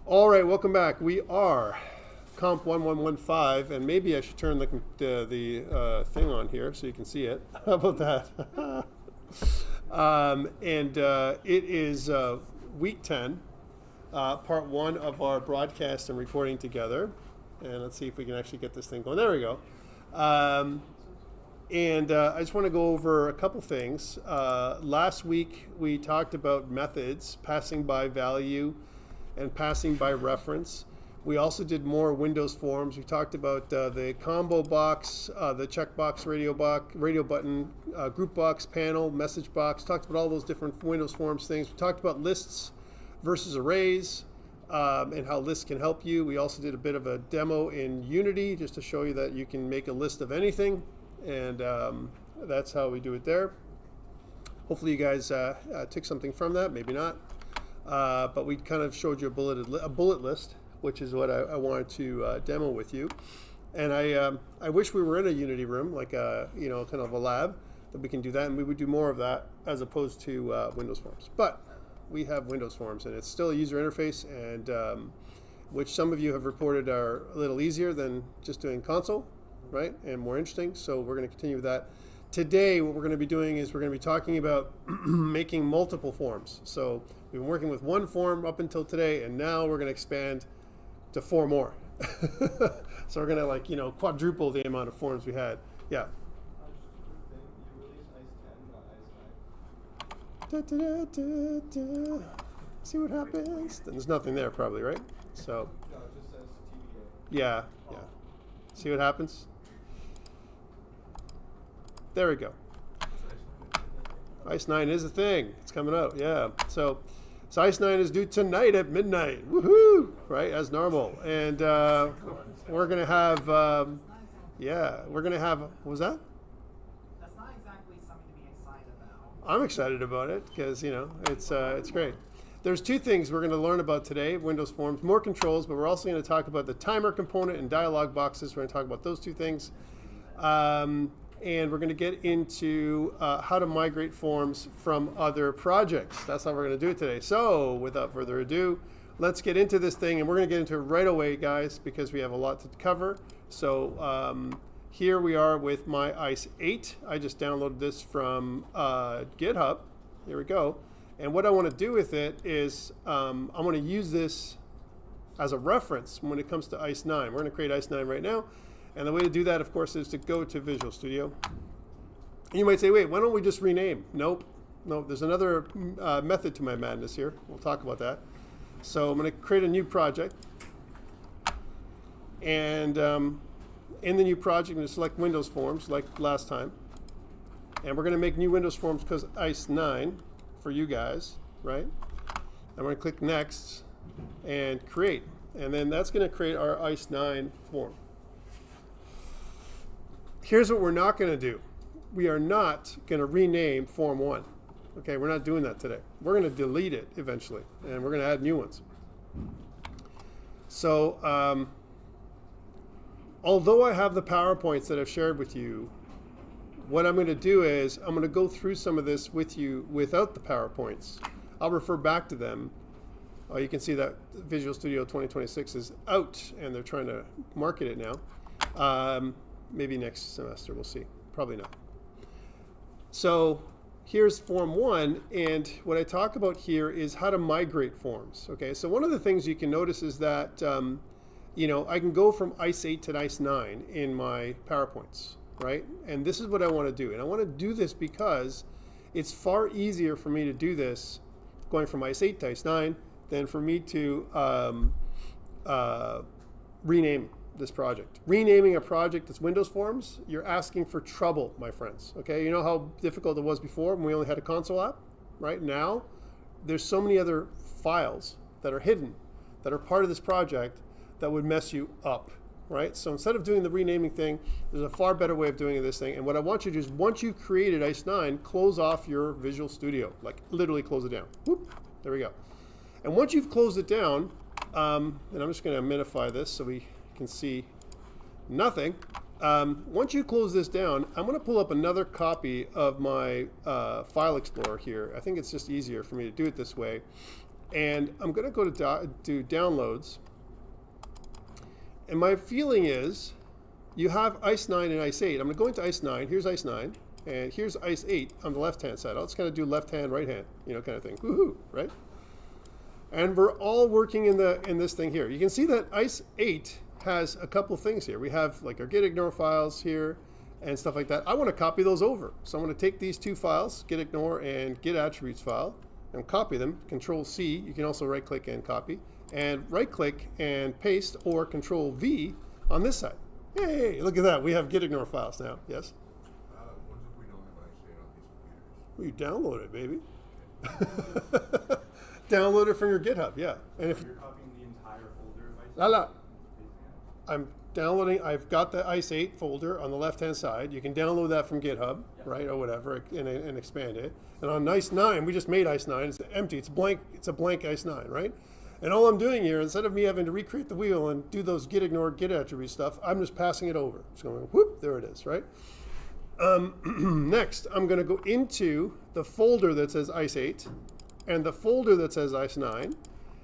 All right, welcome back. We are COMP1115, and maybe I should turn the thing on here so you can see it. How about that? It is week 10, part 1 of our broadcast and recording together. And let's see if we can actually get this thing going. There we go. I just want to go over a couple things. Last week we talked about methods, passing by value and passing by reference. We also did more Windows forms. We talked about the combo box, the checkbox, radio button, group box, panel, message box. Talked about all those different Windows forms things. We talked about lists versus arrays and how lists can help you. We also did a bit of a demo in Unity just to show you that you can make a list of anything. And that's how we do it there. Hopefully you guys took something from that, maybe not. But we kind of showed you a bullet list, which is what I wanted to demo with you. And I wish we were in a Unity room, like kind of a lab, that we can do that, and we would do more of that as opposed to Windows Forms. But we have Windows Forms, and it's still a user interface, and which some of you have reported are a little easier than just doing console, right, and more interesting. So we're going to continue with that. Today, what we're going to be doing is we're going to be talking about making multiple forms. So we've been working with one form up until today, and now we're going to expand to 4 more. So we're going to quadruple the amount of forms we had. Yeah. Da, da, da, da, da. See what happens. There's nothing there probably, right? So. No, it just says TBA. Yeah. See what happens. There we go. Ice 9 is a thing. It's coming out, yeah. So Ice 9 is due tonight at midnight. Woohoo! Right, as normal. And we're going to have, what was that? That's not exactly something to be excited about. I'm excited about it because, it's great. There's 2 things we're going to learn about today, Windows Forms, more controls, but we're also going to talk about the timer component and dialog boxes. We're going to talk about those 2 things. And we're going to get into how to migrate forms from other projects. That's how we're going to do it today. So without further ado, let's get into this thing. And we're going to get into it right away, guys, because we have a lot to cover. So here we are with my ICE 8. I just downloaded this from GitHub. Here we go. And what I want to do with it is I want to use this as a reference when it comes to ICE 9. We're going to create ICE 9 right now. And the way to do that, of course, is to go to Visual Studio. And you might say, wait, why don't we just rename? Nope. There's another method to my madness here. We'll talk about that. So I'm going to create a new project. And in the new project, I'm going to select Windows Forms like last time. And we're going to make new Windows Forms because ICE 9 for you guys, right? I'm going to click Next and Create. And then that's going to create our ICE 9 form. Here's what we're not going to do. We are not going to rename Form 1. Okay, we're not doing that today. We're going to delete it eventually, and we're going to add new ones. So, although I have the PowerPoints that I've shared with you, what I'm going to do is I'm going to go through some of this with you without the PowerPoints. I'll refer back to them. You can see that Visual Studio 2026 is out, and they're trying to market it now. Maybe next semester, we'll see. Probably not. So here's Form 1, and what I talk about here is how to migrate forms. Okay, so one of the things you can notice is that, I can go from ICE 8 to ICE 9 in my PowerPoints, right? And this is what I want to do. And I want to do this because it's far easier for me to do this going from ICE 8 to ICE 9 than for me to rename this project. Renaming a project that's Windows Forms, you're asking for trouble, my friends. Okay, you know how difficult it was before when we only had a console app? Right now, there's so many other files that are hidden, that are part of this project, that would mess you up, right? So instead of doing the renaming thing, there's a far better way of doing this thing. And what I want you to do is, once you created ICE 9, close off your Visual Studio, like literally close it down. Whoop, there we go. And once you've closed it down, and I'm just going to minify this so we can see nothing. Once you close this down, I'm going to pull up another copy of my File Explorer here. I think it's just easier for me to do it this way. And I'm going to go to downloads. And my feeling is you have ICE 9 and ICE 8. I'm going to go into ICE 9. Here's ICE 9. And here's ICE 8 on the left-hand side. I'll just kind of do left hand, right hand, kind of thing. Woohoo, right? And we're all working in this thing here. You can see that ICE 8 has a couple things here. We have like our git ignore files here and stuff like that. I want to copy those over. So I'm going to take these two files, git ignore and git attributes file, and copy them. Control C. You can also right click and copy. And right click and paste, or Control V on this side. Hey, look at that. We have git ignore files now. Yes? What if we don't have ICE 8 on these computers? Well, you download it, baby. Download it from your GitHub, yeah. And if you're copying the entire folder of ICE 8? la la, I'm downloading. I've got the ICE 8 folder on the left-hand side. You can download that from GitHub, right, or whatever, and expand it. And on ICE 9, we just made ICE 9. It's empty. It's blank. It's a blank ICE 9, right? And all I'm doing here, instead of me having to recreate the wheel and do those git ignore, git attribute stuff, I'm just passing it over. It's going whoop. There it is, right? Next, I'm going to go into the folder that says ICE 8 and the folder that says ICE 9.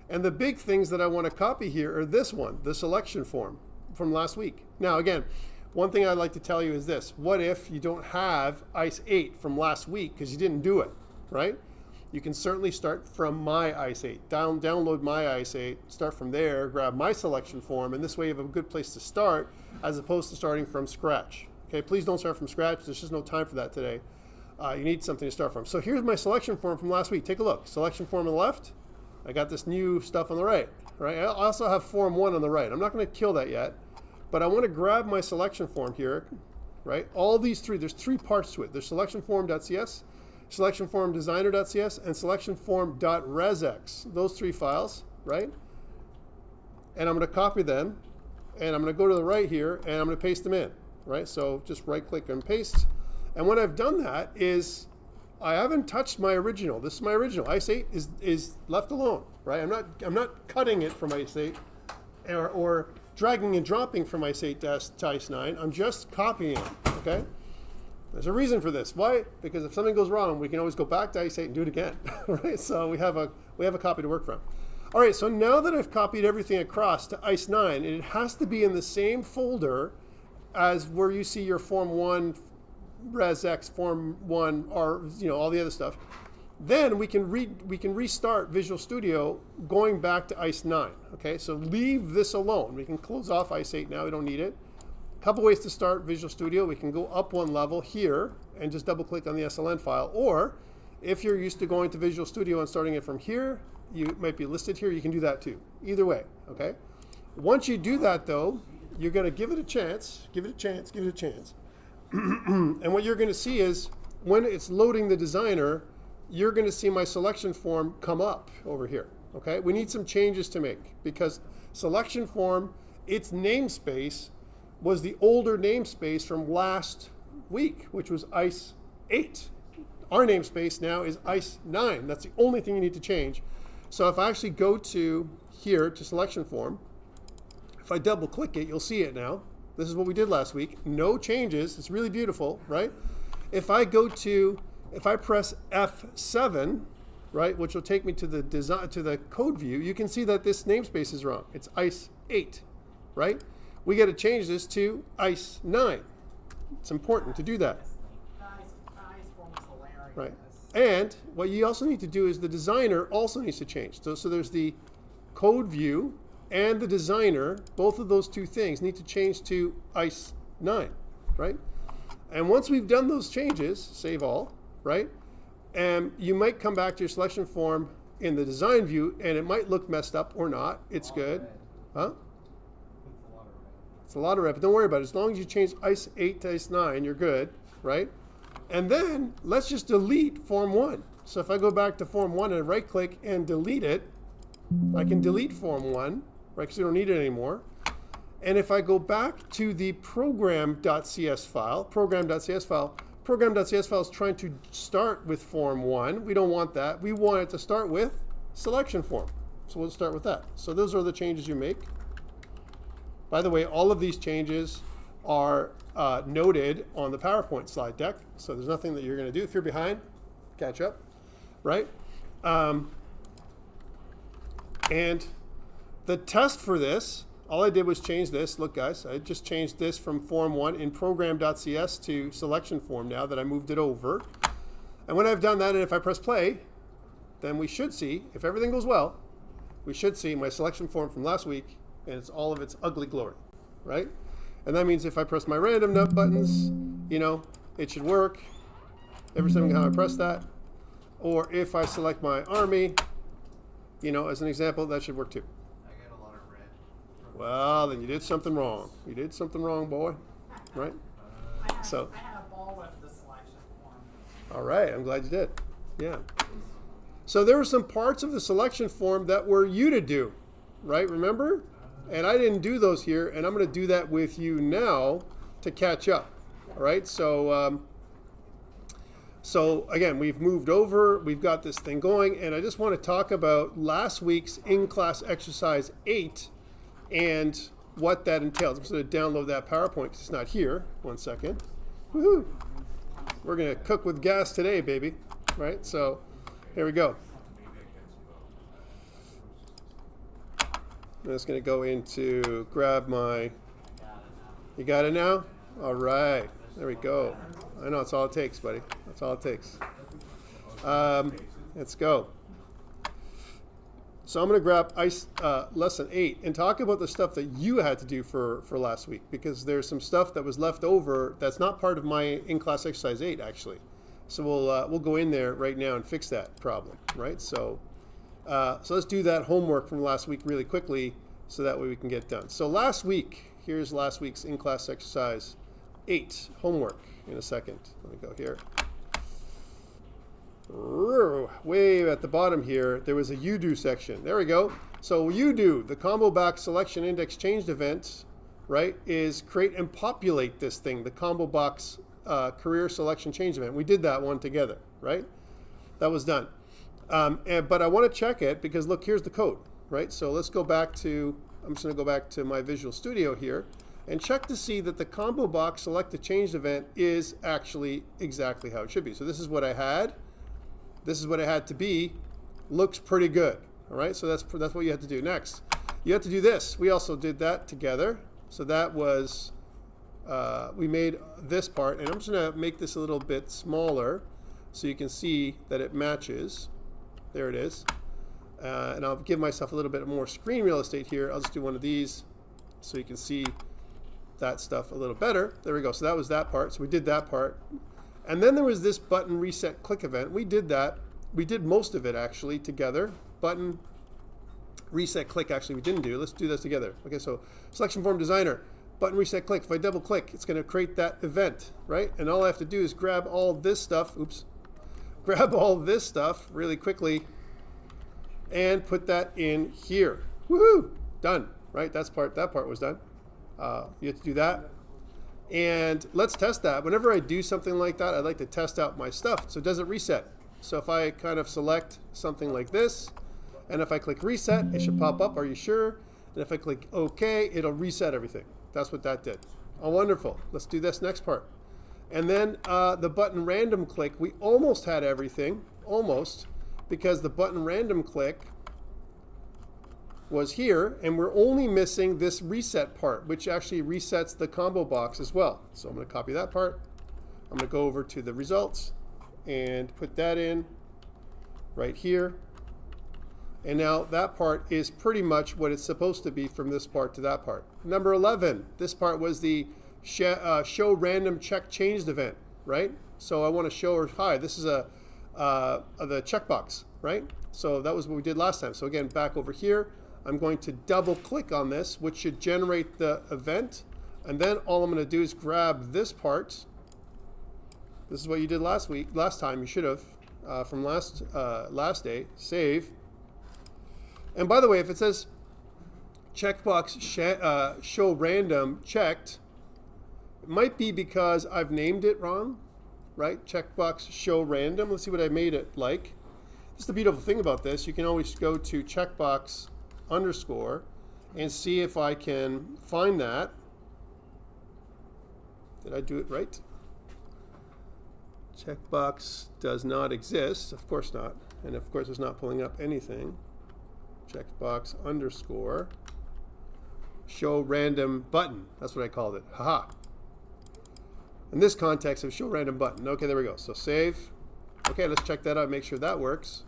And the big things that I want to copy here are this one, the selection form from last week. Now, again, one thing I'd like to tell you is this. What if you don't have ICE 8 from last week because you didn't do it, right? You can certainly start from my ICE 8. Download my ICE 8, start from there, grab my selection form, and this way you have a good place to start as opposed to starting from scratch. Okay, please don't start from scratch. There's just no time for that today. You need something to start from. So here's my selection form from last week. Take a look. Selection form on the left. I got this new stuff on the right. Right. I also have form 1 on the right. I'm not going to kill that yet, but I want to grab my selection form here. Right. All these three. There's three parts to it. There's selection form.cs, selection form designer.cs, and selection form.resx. Those three files. Right. And I'm going to copy them, and I'm going to go to the right here, and I'm going to paste them in. Right. So just right click and paste. And when I've done that is I haven't touched my original. This is my original. ICE 8 is left alone, right? I'm not cutting it from ICE 8 or dragging and dropping from ICE 8 to ICE 9. I'm just copying it, okay? There's a reason for this. Why? Because if something goes wrong, we can always go back to ICE 8 and do it again, right? So we have a copy to work from. All right, so now that I've copied everything across to ICE 9, it has to be in the same folder as where you see your Form 1, ResX, Form 1, or all the other stuff. Then we can restart Visual Studio going back to ICE 9. Okay, so leave this alone. We can close off ICE 8 now. We don't need it. A couple ways to start Visual Studio. We can go up one level here and just double click on the SLN file. Or if you're used to going to Visual Studio and starting it from here, you might be listed here. You can do that too. Either way. Okay. Once you do that though, you're going to give it a chance. Give it a chance. Give it a chance. And what you're going to see is when it's loading the designer, you're going to see my selection form come up over here. Okay, we need some changes to make because selection form, its namespace was the older namespace from last week, which was ICE 8. Our namespace now is ICE 9. That's the only thing you need to change. So if I actually go to here to selection form, if I double click it, you'll see it now. This is what we did last week. No changes. It's really beautiful, right? If I press F7, right, which will take me to the design, to the code view, you can see that this namespace is wrong. It's ICE 8, right? We got to change this to ICE 9. It's important to do that. ICE form is hilarious. Right. And what you also need to do is the designer also needs to change. So there's the code view and the designer, both of those two things need to change to ICE 9, right? And once we've done those changes, save all, right? And you might come back to your selection form in the design view, and it might look messed up or not. It's good. Huh? It's a lot of red, but don't worry about it. As long as you change ICE 8 to ICE 9, you're good, right? And then let's just delete Form 1. So if I go back to Form 1 and right-click and delete it, I can delete Form 1, right, because we don't need it anymore. And if I go back to the program.cs file is trying to start with Form 1. We don't want that. We want it to start with selection form. So we'll start with that. So those are the changes you make. By the way, all of these changes are noted on the PowerPoint slide deck. So there's nothing that you're going to do. If you're behind, catch up, right? And the test for this, all I did was change this. Look, guys, I just changed this from form 1 in program.cs to selection form now that I moved it over. And when I've done that, and if I press play, then we should see, if everything goes well, we should see my selection form from last week, and it's all of its ugly glory, right? And that means if I press my random nut buttons, you know, it should work every single time I press that. Or if I select my army, you know, as an example, that should work too. I get a lot of red. Well, then you did something wrong. You did something wrong, boy, right? I had, So- I had a ball with the selection form. All right, I'm glad you did. Yeah. So there were some parts of the selection form that were you to do, right? Remember? And I didn't do those here, and I'm going to do that with you now to catch up. All right. So again, we've moved over. We've got this thing going, and I just want to talk about last week's in-class exercise 8 and what that entails. I'm just going to download that PowerPoint because it's not here. 1 second. Woohoo! We're going to cook with gas today, baby. Right? So here we go. I'm just going to go into grab my. You got it now? All right. There we go. I know, it's all it takes, buddy. That's all it takes. Let's go. So I'm going to grab lesson 8 and talk about the stuff that you had to do for last week, because there's some stuff that was left over that's not part of my in-class exercise 8, actually. So we'll go in there right now and fix that problem, right? So let's do that homework from last week really quickly so that way we can get done. So last week, here's last week's in-class exercise 8 homework in a second. Let me go here. Way at the bottom here, there was a you do section. There we go. So you do, the combo box selection index changed event, right, is create and populate this thing, the combo box career selection change event. We did that one together, right? That was done. But I want to check it because look, here's the code, right? So let's go back to, I'm just going to go back to my Visual Studio here and check to see that the combo box select the changed event is actually exactly how it should be. So this is what I had. This is what it had to be. Looks pretty good. All right, so that's what you have to do. Next, you have to do this. We also did that together. So that was, we made this part, and I'm just going to make this a little bit smaller so you can see that it matches. There it is. And I'll give myself a little bit more screen real estate here. I'll just do one of these so you can see that stuff a little better. There we go. So that was that part. So we did that part. And then there was this button reset click event. We did that. We did most of it actually together. Button reset click actually we didn't do. Let's do this together. Okay, so selection form designer, button reset click. If I double click, it's going to create that event, right? And all I have to do is grab all this stuff. Oops. Grab all this stuff really quickly and put that in here. Woohoo! Done, right? That part was done. You have to do that. And let's test that. Whenever I do something like that, I like to test out my stuff. So does it reset? So if I kind of select something like this, and if I click reset, it should pop up, are you sure? And if I click OK, it'll reset everything. That's what that did. Oh, wonderful. Let's do this next part. And then the button random click, we almost had everything, almost, because the button random click was here, and we're only missing this reset part, which actually resets the combo box as well. So I'm going to copy that part. I'm going to go over to the results and put that in right here. And now that part is pretty much what it's supposed to be from this part to that part. Number 11, this part was the show random check changed event, right? So I want to show her, hi, this is the checkbox, right? So that was what we did last time. So again, back over here, I'm going to double click on this, which should generate the event. And then all I'm going to do is grab this part. This is what you did last time. You should have from last day. Save. And by the way, if it says checkbox show random checked, it might be because I've named it wrong, right? Checkbox show random. Let's see what I made it like. This is the beautiful thing about this. You can always go to checkbox underscore and see if I can find that. Did I do it right? Checkbox does not exist. Of course not. And of course it's not pulling up anything. checkbox underscore show random button. That's what I called it. Haha. In this context of show random button. Okay, there we go. So save. Okay, let's check that out, make sure that works.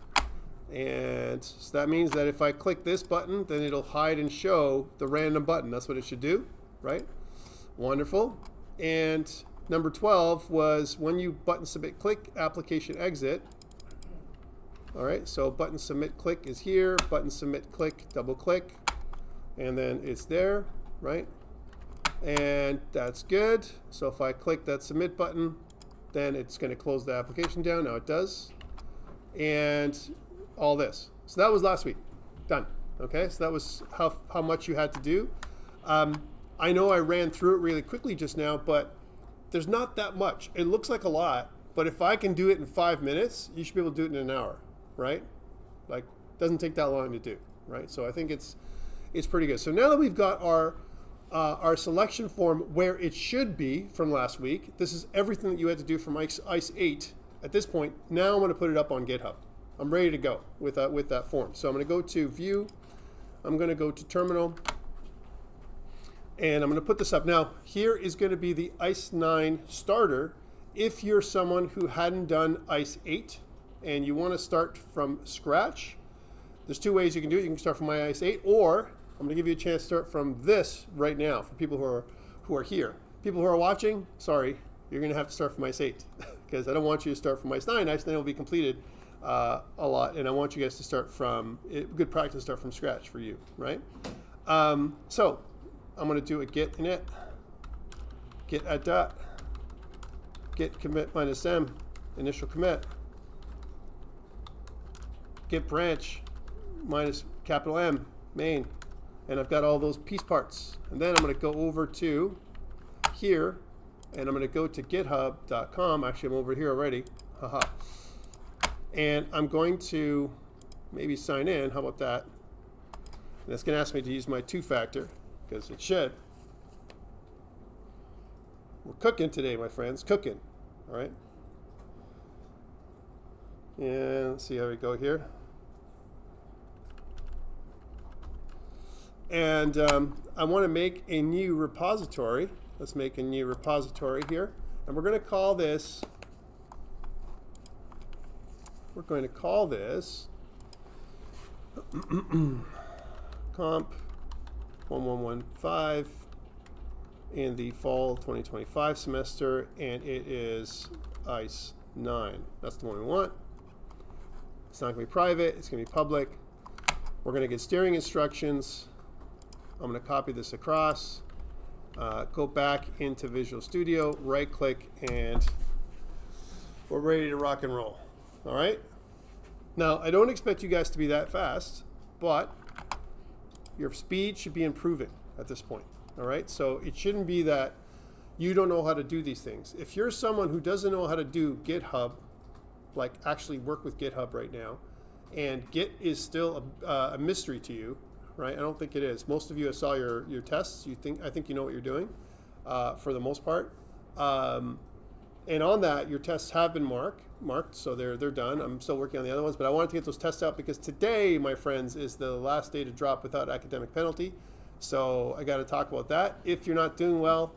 And so that means that if I click this button, then it'll hide and show the random button. That's what it should do, right? Wonderful. And number 12 was when you button submit click, application exit. All right, so button submit click is here, button submit click, double click, and then it's there, right? And that's good. So if I click that submit button, then it's going to close the application down. Now it does. And all this. So that was last week. Done. Okay, so that was how much you had to do. I know I ran through it really quickly just now, but there's not that much. It looks like a lot, but if I can do it in 5 minutes, you should be able to do it in an hour, right? Like, doesn't take that long to do, right? So I think it's pretty good. So now that we've got our selection form where it should be from last week, this is everything that you had to do from ICE 8 at this point. Now I'm going to put it up on GitHub. I'm ready to go with that form. So I'm going to go to View. I'm going to go to Terminal. And I'm going to put this up. Now, here is going to be the ICE 9 starter. If you're someone who hadn't done ICE 8 and you want to start from scratch, there's two ways you can do it. You can start from my ICE 8, or I'm going to give you a chance to start from this right now for people who are here. People who are watching, sorry, you're going to have to start from ICE 8 because I don't want you to start from ICE 9. ICE 9 will be completed a lot, and I want you guys to start from, good practice to start from scratch for you, right? So I'm going to do a git init, git add dot, git commit minus m, initial commit, git branch minus capital M, main, and I've got all those piece parts. And then I'm going to go over to here, and I'm going to go to github.com. Actually, I'm over here already. Haha. And I'm going to maybe sign in. How about that? And it's going to ask me to use my two-factor, because it should. We're cooking today, my friends. Cooking. All right? And let's see how we go here. And I want to make a new repository. Let's make a new repository here. And we're going to call this, COMP1115 in the fall 2025 semester, and it is ICE 9. That's the one we want. It's not going to be private, it's going to be public. We're going to get steering instructions. I'm going to copy this across, go back into Visual Studio, right click, and we're ready to rock and roll. All right? Now, I don't expect you guys to be that fast, but your speed should be improving at this point. All right? So it shouldn't be that you don't know how to do these things. If you're someone who doesn't know how to do GitHub, like actually work with GitHub right now, and Git is still a mystery to you, right? I don't think it is. Most of you, I saw your tests. I think you know what you're doing for the most part. And on that, your tests have been marked, so they're done. I'm still working on the other ones, but I wanted to get those tests out because today, my friends, is the last day to drop without academic penalty. So I got to talk about that. If you're not doing well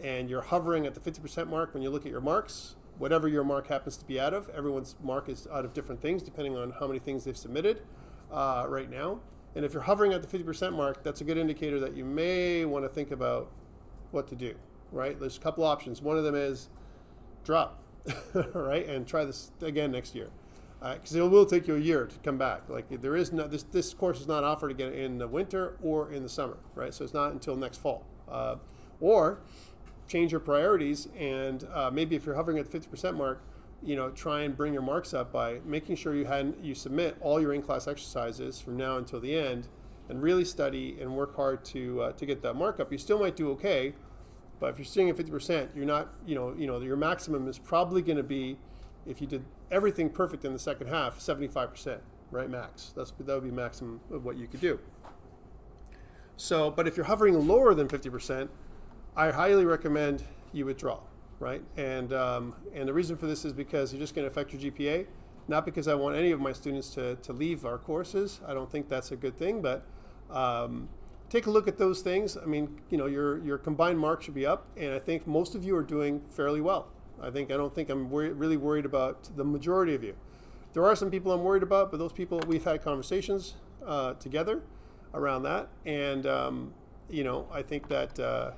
and you're hovering at the 50% mark when you look at your marks, whatever your mark happens to be out of, everyone's mark is out of different things depending on how many things they've submitted right now. And if you're hovering at the 50% mark, that's a good indicator that you may want to think about what to do, right? There's a couple options. One of them is drop, right? And try this again next year. Because it will take you a year to come back. Like there is no, this course is not offered again in the winter or in the summer, right? So it's not until next fall. Or change your priorities, and maybe if you're hovering at the 50% mark, try and bring your marks up by making sure you submit all your in-class exercises from now until the end, and really study and work hard to get that mark up. You still might do okay, but if you're sitting at 50%, you're not, your maximum is probably going to be, if you did everything perfect in the second half, 75%, right? Max. That would be maximum of what you could do. So, but if you're hovering lower than 50%, I highly recommend you withdraw, right? And the reason for this is because you're just going to affect your GPA, Not because I want any of my students to leave our courses. I don't think that's a good thing, but take a look at those things. I mean, your combined mark should be up, and I think most of you are doing fairly well. I don't think I'm really worried about the majority of you. There are some people I'm worried about, but those people, we've had conversations together around that, and I think that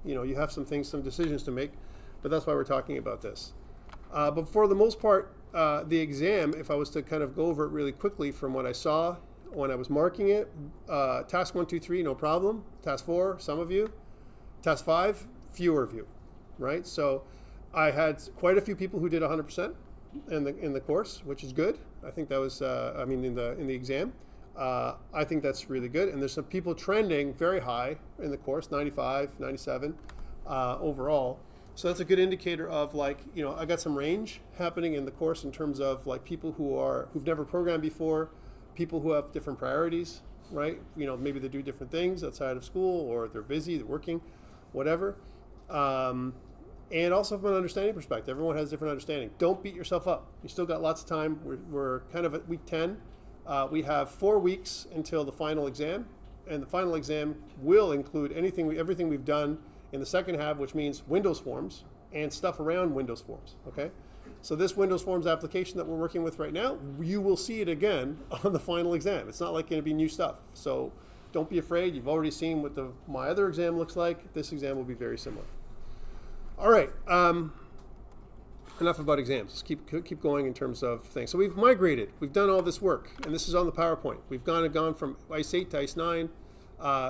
you have some decisions to make, but that's why we're talking about this. But for the most part, the exam, if I was to kind of go over it really quickly from what I saw when I was marking it, task 1, 2, 3, no problem. Task 4, some of you. Task 5, fewer of you, right? So I had quite a few people who did 100% in the course, which is good. I think that was, in the exam. I think that's really good. And there's some people trending very high in the course, 95, 97 overall. So that's a good indicator of I got some range happening in the course in terms of people who've never programmed before, people who have different priorities, right? Maybe they do different things outside of school, or they're busy, they're working, whatever. And also from an understanding perspective, everyone has different understanding. Don't beat yourself up. You still got lots of time. We're kind of at week 10. We have 4 weeks until the final exam, and the final exam will include everything we've done in the second half, which means Windows Forms and stuff around Windows Forms, okay? So this Windows Forms application that we're working with right now, you will see it again on the final exam. It's not going to be new stuff. So don't be afraid. You've already seen what my other exam looks like. This exam will be very similar. All right, enough about exams. Let's keep going in terms of things. So we've migrated. We've done all this work, and this is on the PowerPoint. We've gone from ICE 8 to ICE 9.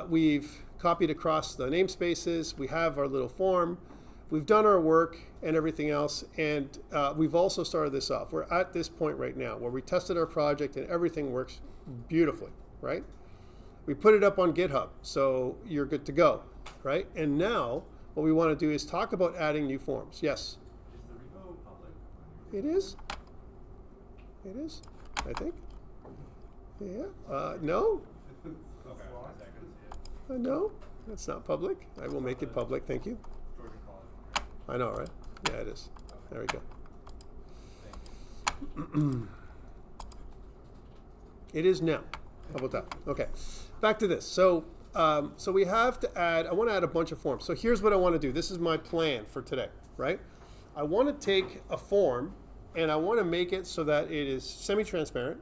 We've copied across the namespaces. We have our little form. We've done our work and everything else, and we've also started this off. We're at this point right now where we tested our project and everything works beautifully, right? We put it up on GitHub, so you're good to go, right? And now what we want to do is talk about adding new forms. Yes? Is the repo public? It is. It is, I think. Yeah. No? Okay, I couldn't see it. No, that's not public. I will make it public. Thank you. Georgia College. I know, right? Yeah, it is. There we go. Thank you. It is now. How about that? Okay. Back to this. So we have to add, I want to add a bunch of forms. So here's what I want to do. This is my plan for today, right? I want to take a form and I want to make it so that it is semi-transparent.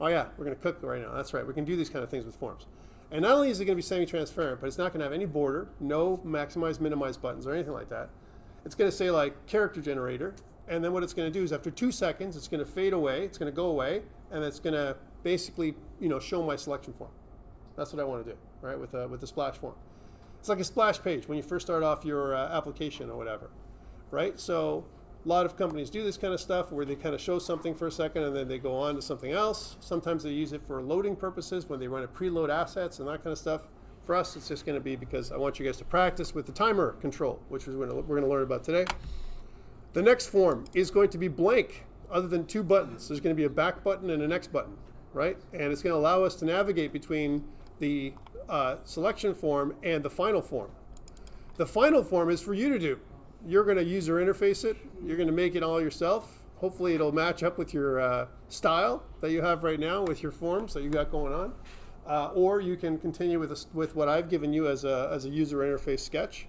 Oh yeah, we're going to cook right now. That's right. We can do these kind of things with forms. And not only is it going to be semi-transparent, but it's not going to have any border, no maximize, minimize buttons or anything like that. It's going to say character generator. And then what it's going to do is after 2 seconds, it's going to fade away. It's going to go away. And it's going to basically, show my selection form. That's what I want to do, right, with the splash form. It's like a splash page when you first start off your application or whatever, right? So a lot of companies do this kind of stuff where they kind of show something for a second and then they go on to something else. Sometimes they use it for loading purposes when they run a preload assets and that kind of stuff. For us, it's just going to be because I want you guys to practice with the timer control, which is what we're going to learn about today. The next form is going to be blank, other than 2 buttons. There's going to be a back button and a next button, right? And it's going to allow us to navigate between the selection form and the final form. The final form is for you to do. You're going to user interface it. You're going to make it all yourself. Hopefully it'll match up with your style that you have right now with your forms that you got going on. Or you can continue with what I've given you as a user interface sketch.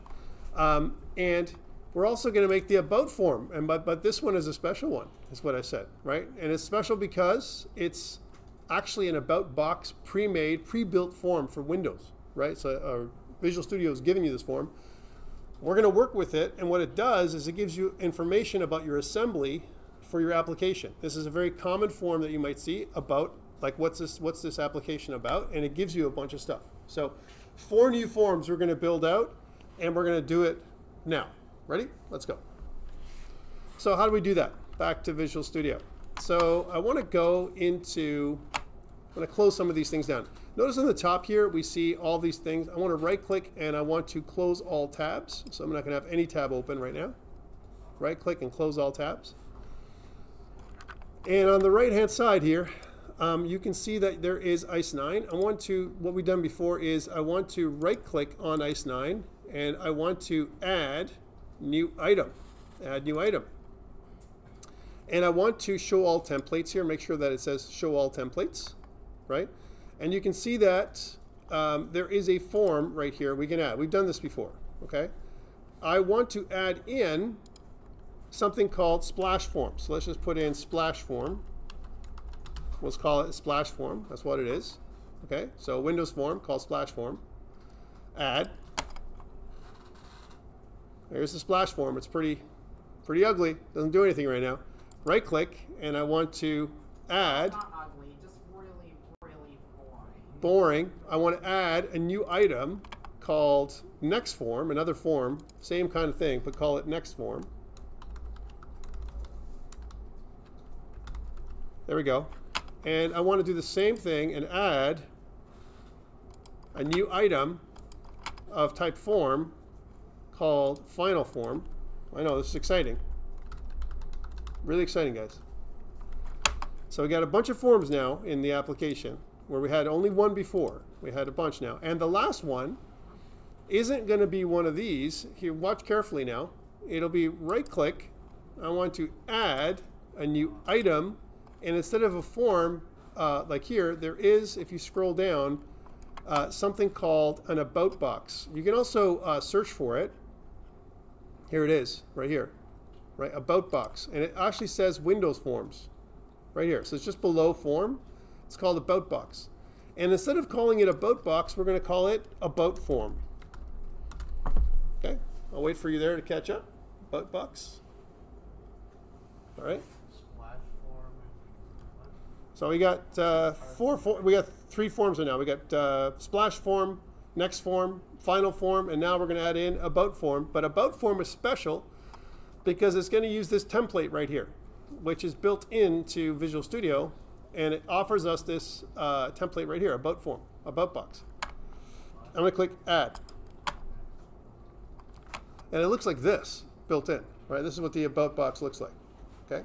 And we're also going to make the about form. But this one is a special one, is what I said, right? And it's special because it's actually an about box pre-made, pre-built form for Windows, right? So Visual Studio is giving you this form. We're going to work with it, and what it does is it gives you information about your assembly for your application. This is a very common form that you might see about, what's this application about, and it gives you a bunch of stuff. So 4 new forms we're going to build out, and we're going to do it now. Ready? Let's go. So how do we do that? Back to Visual Studio. So I want to go into, I'm going to close some of these things down. Notice on the top here, we see all these things. I want to right click and I want to close all tabs. So I'm not going to have any tab open right now. Right click and close all tabs. And on the right hand side here, you can see that there is ICE 9. What we've done before is I want to right click on ICE 9 and I want to add new item. Add new item. And I want to show all templates here. Make sure that it says show all templates, right? And you can see that there is a form right here we can add. We've done this before, okay? I want to add in something called splash form. So let's just put in splash form. Let's call it splash form. That's what it is. Okay, so Windows form called splash form. Add. There's the splash form. It's pretty ugly. Doesn't do anything right now. Right click, and I want to add. Not ugly, just really, really boring. Boring. I want to add a new item called next form, another form, same kind of thing, but call it next form. There we go. And I want to do the same thing and add a new item of type form called final form. I know, this is exciting. Really exciting, guys. So we got a bunch of forms now in the application where we had only one before. We had a bunch now. And the last one isn't going to be one of these. Here, watch carefully now. It'll be right click. I want to add a new item. And instead of a form like here, there is, if you scroll down, something called an about box. You can also search for it. Here it is, right here, right? About box. And it actually says Windows Forms right here. So it's just below form. It's called about box. And instead of calling it about box, we're going to call it about form. Okay, I'll wait for you there to catch up. About box. All right. Splash form. So we got we got 3 forms right now. We got splash form, next form, final form, and now we're going to add in about form. But about form is special because it's going to use this template right here, which is built into Visual Studio, and it offers us this template right here, about form, about box. I'm going to click add. And it looks like this, built in, right? This is what the about box looks like, okay?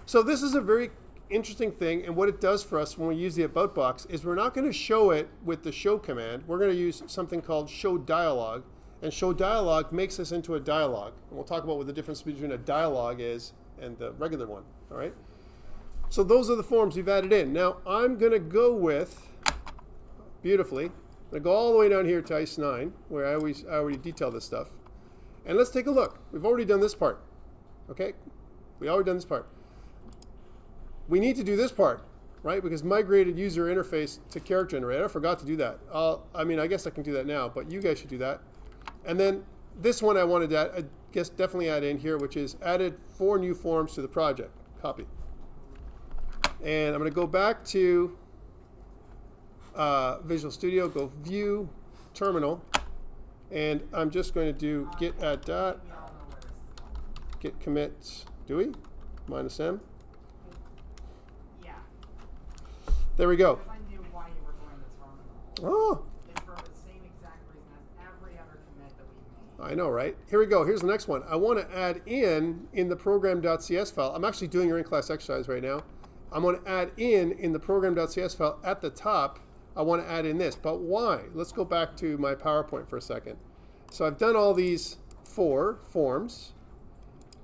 So this is a very interesting thing, and what it does for us when we use the about box is we're not going to show it with the show command. We're going to use something called show dialog, and show dialog makes this into a dialog. And we'll talk about what the difference between a dialog is and the regular one, all right? So those are the forms we've added in. Now I'm going to go with, beautifully, I'm going to go all the way down here to ICE 9, where I already detail this stuff. And let's take a look. We've already done this part, okay? We already done this part. We need to do this part, right? Because migrated user interface to character generator. I forgot to do that. I mean, I guess I can do that now, but you guys should do that. And then this one I wanted to, I guess, definitely add in here, which is added 4 new forms to the project. Copy. And I'm going to go back to Visual Studio, go View, Terminal, and I'm just going to do git add dot, We all know where this is going. git commit, do we? -m. Yeah, There we go. because I knew why you were going to terminal. Oh, It's for the same exact reason as every other commit that we've made. I know, right? Here we go. Here's the next one. I want to add in the program.cs file. I'm actually doing your in-class exercise right now. I'm going to add in the program.cs file at the top. I want to add in this, but why? Let's go back to my PowerPoint for a second. So I've done all these 4 forms,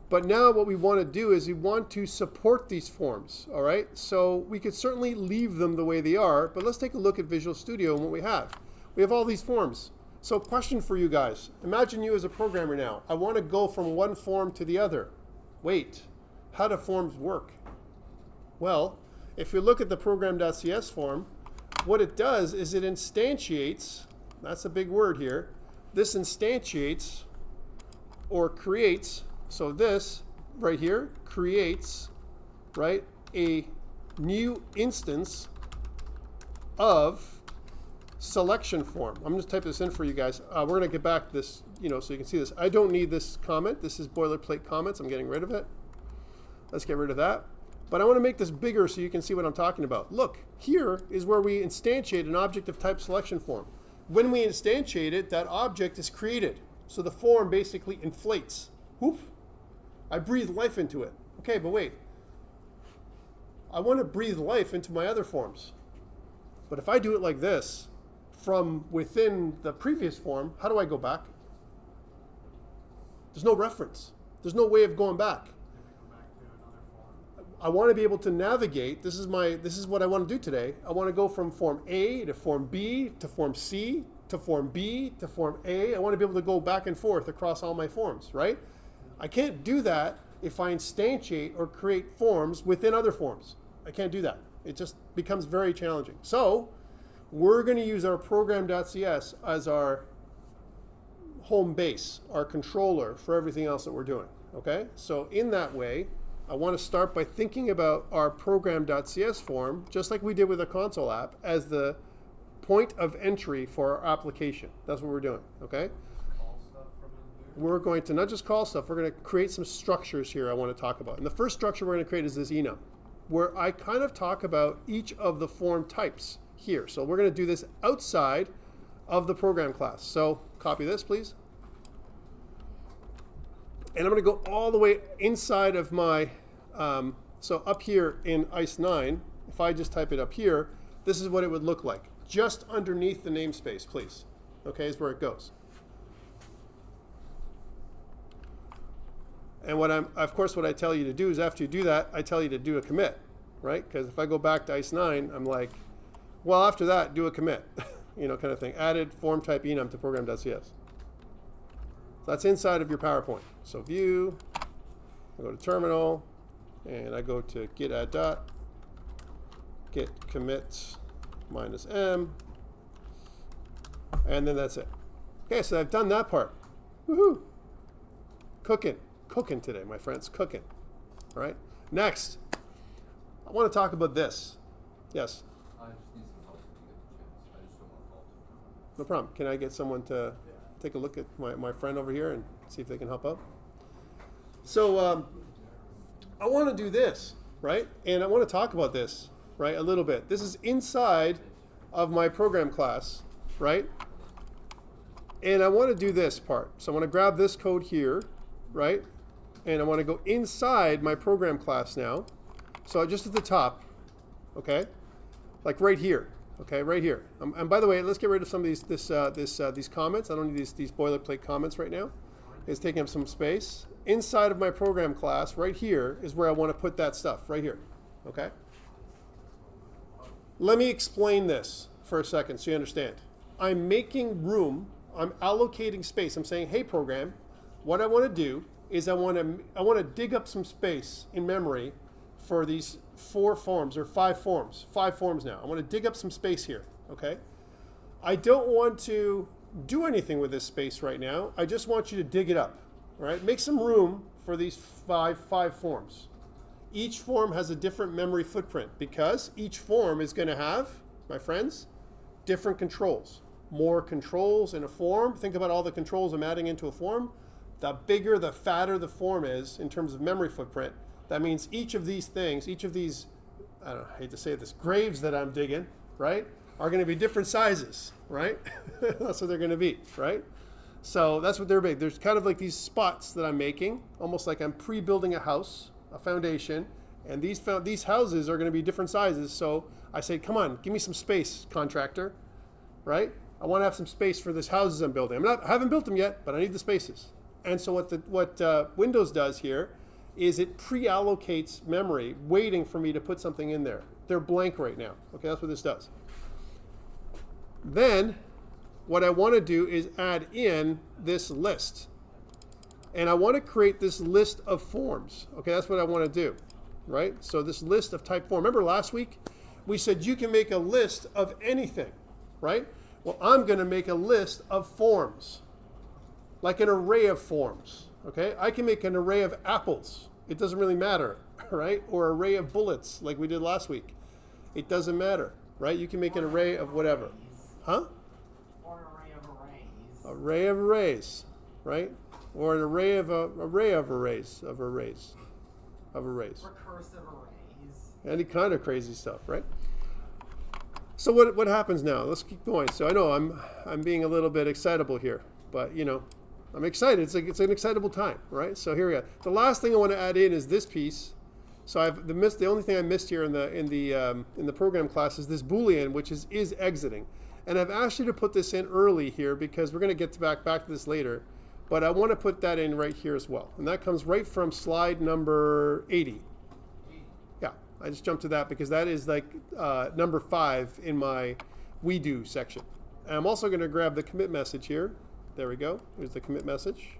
but now what we want to do is we want to support these forms, all right? So we could certainly leave them the way they are, but let's take a look at Visual Studio and what we have. We have all these forms. So question for you guys. Imagine you as a programmer now. I want to go from one form to the other. Wait, how do forms work? Well, if you look at the program.cs form, what it does is it instantiates, that's a big word here, this instantiates or creates, so this right here creates, right, a new instance of selection form. I'm going to type this in for you guys. We're going to get back to this, so you can see this. I don't need this comment. This is boilerplate comments. I'm getting rid of it. Let's get rid of that. But I want to make this bigger so you can see what I'm talking about. Look, here is where we instantiate an object of type selection form. When we instantiate it, that object is created. So the form basically inflates. Whoop. I breathe life into it. Okay, but wait. I want to breathe life into my other forms. But if I do it like this, from within the previous form, how do I go back? There's no reference. There's no way of going back. I want to be able to navigate. This is what I want to do today. I want to go from form A to form B to form C to form B to form A. I want to be able to go back and forth across all my forms, right? I can't do that if I instantiate or create forms within other forms. I can't do that. It just becomes very challenging. So we're going to use our program.cs as our home base, our controller for everything else that we're doing, okay? So in that way, I want to start by thinking about our program.cs form, just like we did with the console app, as the point of entry for our application. That's what we're doing, okay? Call stuff from in here. We're going to not just call stuff, we're going to create some structures here I want to talk about. And the first structure we're going to create is this enum, where I kind of talk about each of the form types here. So we're going to do this outside of the program class. So copy this, please. And I'm going to go all the way inside of my, so up here in ICE 9, if I just type it up here, this is what it would look like. Just underneath the namespace, please. Okay, is where it goes. And of course, what I tell you to do is after you do that, I tell you to do a commit, right? Because if I go back to ICE 9, I'm like, well, after that, do a commit, kind of thing. Added form type enum to program.cs. So that's inside of your PowerPoint. So view, I go to terminal, and I go to git add dot, git commit -m, and then that's it. Okay, so I've done that part. Woohoo! Cooking today, my friends, cooking. All right. Next, I want to talk about this. Yes. I just need some help when you get the chance. I just don't want to fall too. No problem. Can I get someone to take a look at my friend over here and see if they can help out? So I want to do this, right? And I want to talk about this, right, a little bit. This is inside of my program class, right? And I want to do this part. So I want to grab this code here, right? And I want to go inside my program class now. So just at the top, okay? Like right here, okay, right here. And by the way, let's get rid of some of these comments. I don't need these boilerplate comments right now. It's taking up some space. Inside of my program class, right here, is where I want to put that stuff, right here, okay? Let me explain this for a second so you understand. I'm making room, I'm allocating space. I'm saying, hey program, what I want to do is I want to dig up some space in memory for these 4 forms or 5 forms. 5 forms now. I want to dig up some space here, okay? I don't want to do anything with this space right now. I just want you to dig it up, all right? Make some room for these five forms. Each form has a different memory footprint because each form is going to have, my friends, different controls. More controls in a form. Think about all the controls I'm adding into a form. The bigger, the fatter the form is in terms of memory footprint. That means each of these things, each of these, I hate to say this, graves that I'm digging, right, are going to be different sizes, right? That's what they're going to be, right? So that's what they're big. There's kind of like these spots that I'm making, almost like I'm pre-building a house, a foundation, and these houses are going to be different sizes. So I say, come on, give me some space, contractor, right? I want to have some space for these houses I'm building. I haven't built them yet, but I need the spaces. And so what Windows does here is it pre-allocates memory, waiting for me to put something in there. They're blank right now. Okay, that's what this does. Then what I want to do is add in this list. And I want to create this list of forms. Okay, that's what I want to do, right? So this list of type form. Remember last week we said you can make a list of anything, right? Well, I'm going to make a list of forms, like an array of forms. Okay, I can make an array of apples. It doesn't really matter, right? Or array of bullets, like we did last week. It doesn't matter, right? You can make an array of whatever, huh? Or an array of arrays. Array of arrays, right? Or an array of arrays. Recursive arrays. Any kind of crazy stuff, right? So what happens now? Let's keep going. So I know I'm being a little bit excitable here, but I'm excited. It's an excitable time, right? So here we go. The last thing I want to add in is this piece. So the only thing I missed here in the program class is this Boolean, which is exiting. And I've asked you to put this in early here because we're going to get back to this later. But I want to put that in right here as well. And that comes right from slide number 80. I just jumped to that because that is like number 5 in my we do section. And I'm also going to grab the commit message here. There we go. Here's the commit message.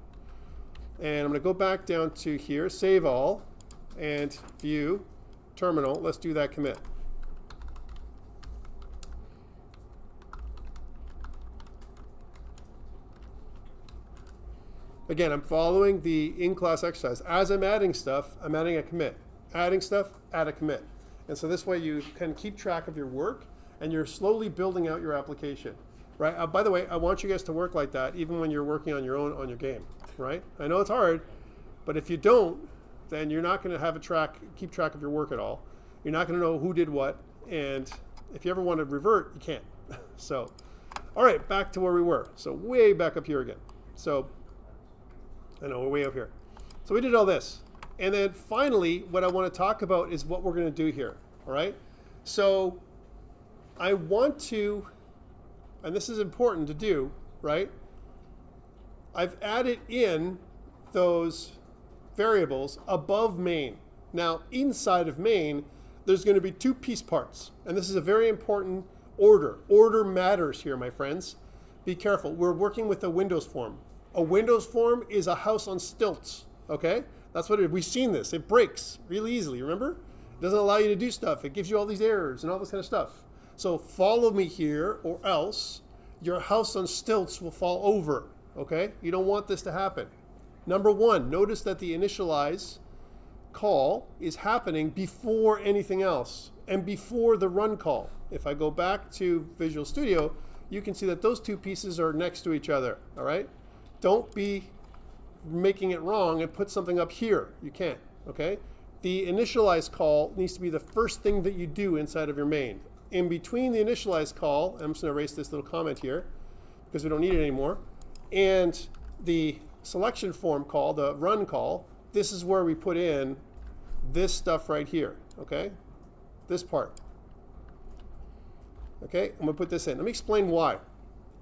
And I'm going to go back down to here, save all, and view, terminal. Let's do that commit. Again, I'm following the in-class exercise. As I'm adding stuff, I'm adding a commit. Adding stuff, add a commit. And so this way you can keep track of your work and you're slowly building out your application, right? By the way, I want you guys to work like that even when you're working on your own, on your game, right? I know it's hard, but if you don't, then you're not going to have keep track of your work at all. You're not going to know who did what. And if you ever want to revert, you can't. So, all right, back to where we were. So way back up here again. So, I know we're way up here. So we did all this. And then finally, what I want to talk about is what we're going to do here. All right. So I want to, and this is important to do, right? I've added in those variables above main. Now, inside of main, there's going to be 2 piece parts. And this is a very important order. Order matters here, my friends. Be careful. We're working with a Windows form. A Windows form is a house on stilts, okay? That's what it is. We've seen this. It breaks really easily, remember? It doesn't allow you to do stuff. It gives you all these errors and all this kind of stuff. So follow me here or else your house on stilts will fall over, okay? You don't want this to happen. Number 1, notice that the initialize call is happening before anything else and before the run call. If I go back to Visual Studio, you can see that those 2 pieces are next to each other, all right? Don't be making it wrong and put something up here. You can't, okay? The initialize call needs to be the first thing that you do inside of your main. In between the initialize call, I'm just going to erase this little comment here because we don't need it anymore, and the selection form call, the run call, this is where we put in this stuff right here, okay? This part. Okay, I'm going to put this in. Let me explain why.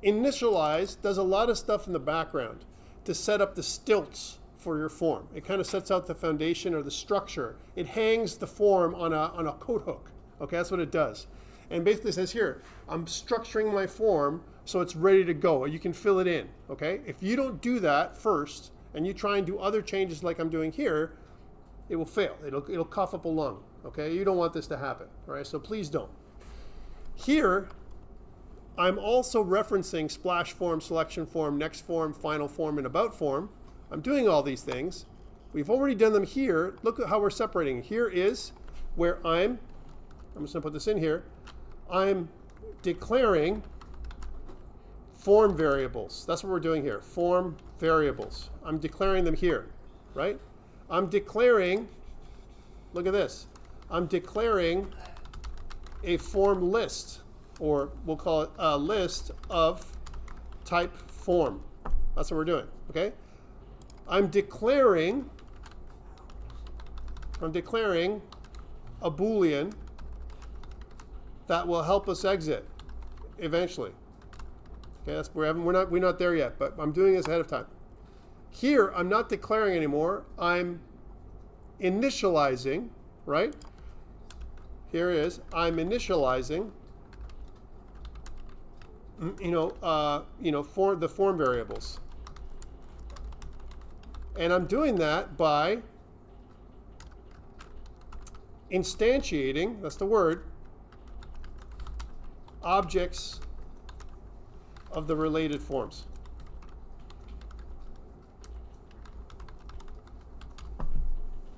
Initialize does a lot of stuff in the background to set up the stilts for your form. It kind of sets out the foundation or the structure. It hangs the form on a coat hook. Okay, that's what it does. And basically it says here, I'm structuring my form so it's ready to go. You can fill it in. Okay, if you don't do that first and you try and do other changes like I'm doing here, it will fail. It'll cough up a lung. Okay, you don't want this to happen. All right, so please don't. Here, I'm also referencing splash form, selection form, next form, final form, and about form. I'm doing all these things. We've already done them here. Look at how we're separating. Here is where I'm just going to put this in here. I'm declaring form variables. That's what we're doing here. Form variables. I'm declaring them here, right? I'm declaring, look at this. I'm declaring a form list, or we'll call it a list of type form. That's what we're doing, okay? I'm declaring a Boolean that will help us exit eventually. Okay, we're not there yet, but I'm doing this ahead of time. Here, I'm not declaring anymore. I'm initializing, right? Here is, I'm initializing, for the form variables. And I'm doing that by instantiating, that's the word, objects of the related forms.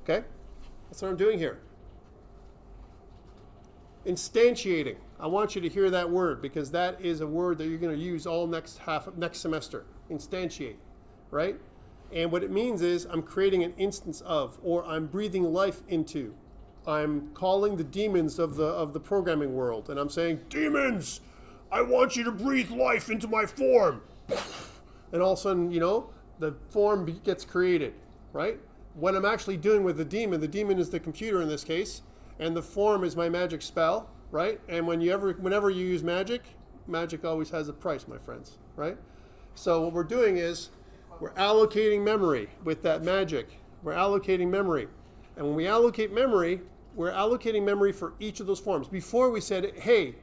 Okay? That's what I'm doing here. Instantiating. I want you to hear that word because that is a word that you're going to use all next semester. Instantiate, right? And what it means is I'm creating an instance of, or I'm breathing life into. I'm calling the demons of the programming world, and I'm saying, demons, I want you to breathe life into my form. And all of a sudden, the form gets created, right? What I'm actually doing with the demon is the computer in this case, and the form is my magic spell, right? And whenever you use magic always has a price, my friends, right? So what we're doing is we're allocating memory with that magic. We're allocating memory. And when we allocate memory, we're allocating memory for each of those forms. Before we said, hey,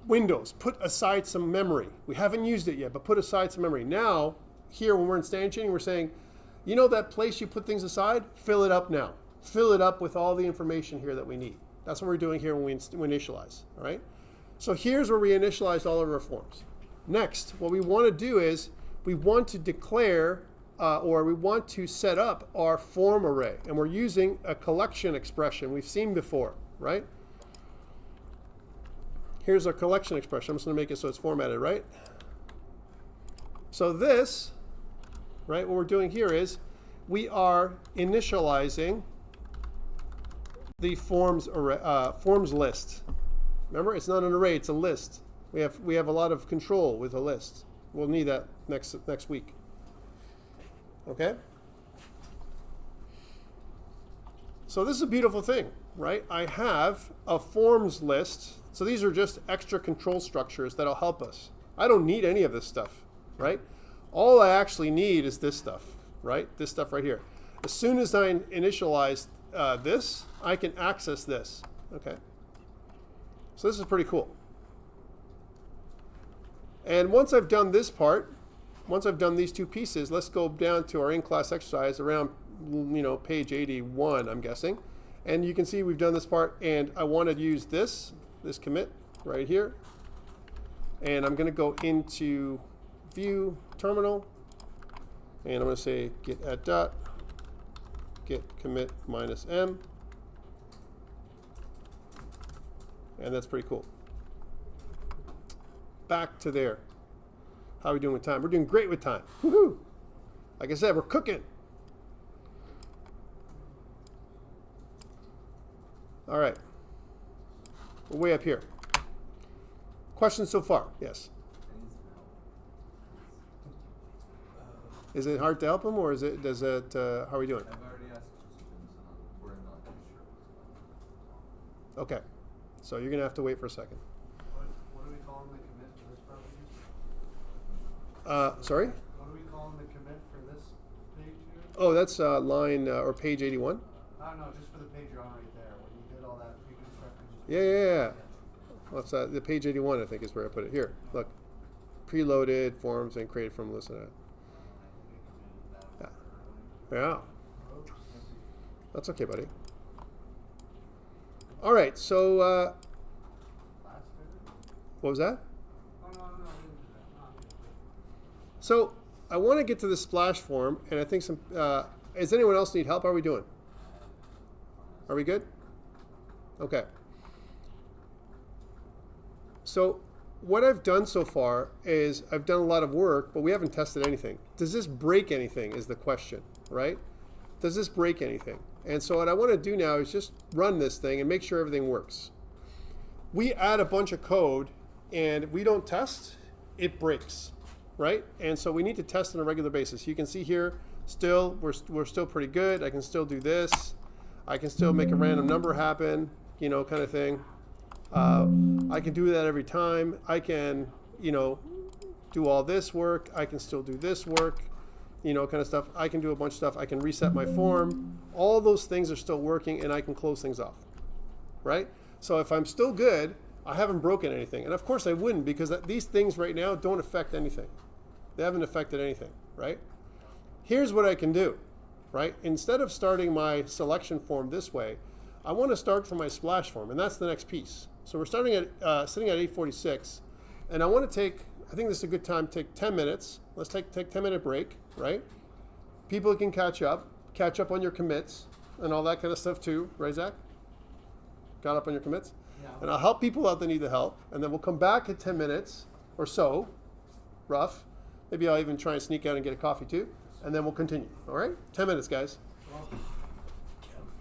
Windows, put aside some memory. We haven't used it yet, but put aside some memory. Now, here when we're instantiating, we're saying, you know that place you put things aside? Fill it up now. Fill it up with all the information here that we need. That's what we're doing here when we initialize, all right? So here's where we initialized all of our forms. Next, what we want to do is we want to declare or we want to set up our form array. And we're using a collection expression we've seen before, right? Here's our collection expression. I'm just going to make it so it's formatted, right? So this, right, what we're doing here is we are initializing the forms array, forms list. Remember, it's not an array, it's a list. We have a lot of control with a list. We'll need that next week. Okay? So this is a beautiful thing, right? I have a forms list. So these are just extra control structures that'll help us. I don't need any of this stuff, right? All I actually need is this stuff, right? This stuff right here. As soon as I initialize this, I can access this, okay? So this is pretty cool. And once I've done this part, once I've done these two pieces, let's go down to our in-class exercise around, page 81, I'm guessing. And you can see we've done this part, and I want to use this commit right here. And I'm going to go into view terminal, and I'm going to say git add dot, git commit -m. And that's pretty cool. Back to there. How are we doing with time? We're doing great with time. Woohoo! Like I said, we're cooking. All right. We're way up here. Questions so far? Yes. Is it hard to help them, or is it? How are we doing? I've already asked students, we're not too sure. Okay. So you're gonna have to wait for a second. What do we call the commit for this property? Sorry? What do we call the commit for this page here? Oh, that's line or page 81. No, just for the page you're on right there. When you did all that reconstruction. Yeah. What's that? The page 81, I think, is where I put it. Here, look. Preloaded forms and created from list. Yeah. That's okay, buddy. All right, so what was that? So I want to get to the splash form, and I think some. Does anyone else need help? How are we doing? Are we good? Okay. So what I've done so far is I've done a lot of work, but we haven't tested anything. Does this break anything is the question, right? Does this break anything? And so what I want to do now is just run this thing and make sure everything works. We add a bunch of code and we don't test, it breaks, right? And so we need to test on a regular basis. You can see here, still, we're still pretty good. I can still do this. I can still make a random number happen, kind of thing. I can do that every time. I can, do all this work. I can still do this work, kind of stuff. I can do a bunch of stuff. I can reset my form. All those things are still working, and I can close things off, right? So if I'm still good, I haven't broken anything. And of course I wouldn't, because these things right now don't affect anything. They haven't affected anything, right? Here's what I can do, right? Instead of starting my selection form this way, I want to start from my splash form, and that's the next piece. So we're starting at sitting at 8:46, and I want to I think this is a good time to take 10 minutes. Let's take 10-minute break, right? People can catch up on your commits and all that kind of stuff too, right, Zach? Got up on your commits? Yeah. And I'll help people out that need the help, and then we'll come back at 10 minutes or so, rough. Maybe I'll even try and sneak out and get a coffee too, and then we'll continue, all right? 10 minutes, guys. Well,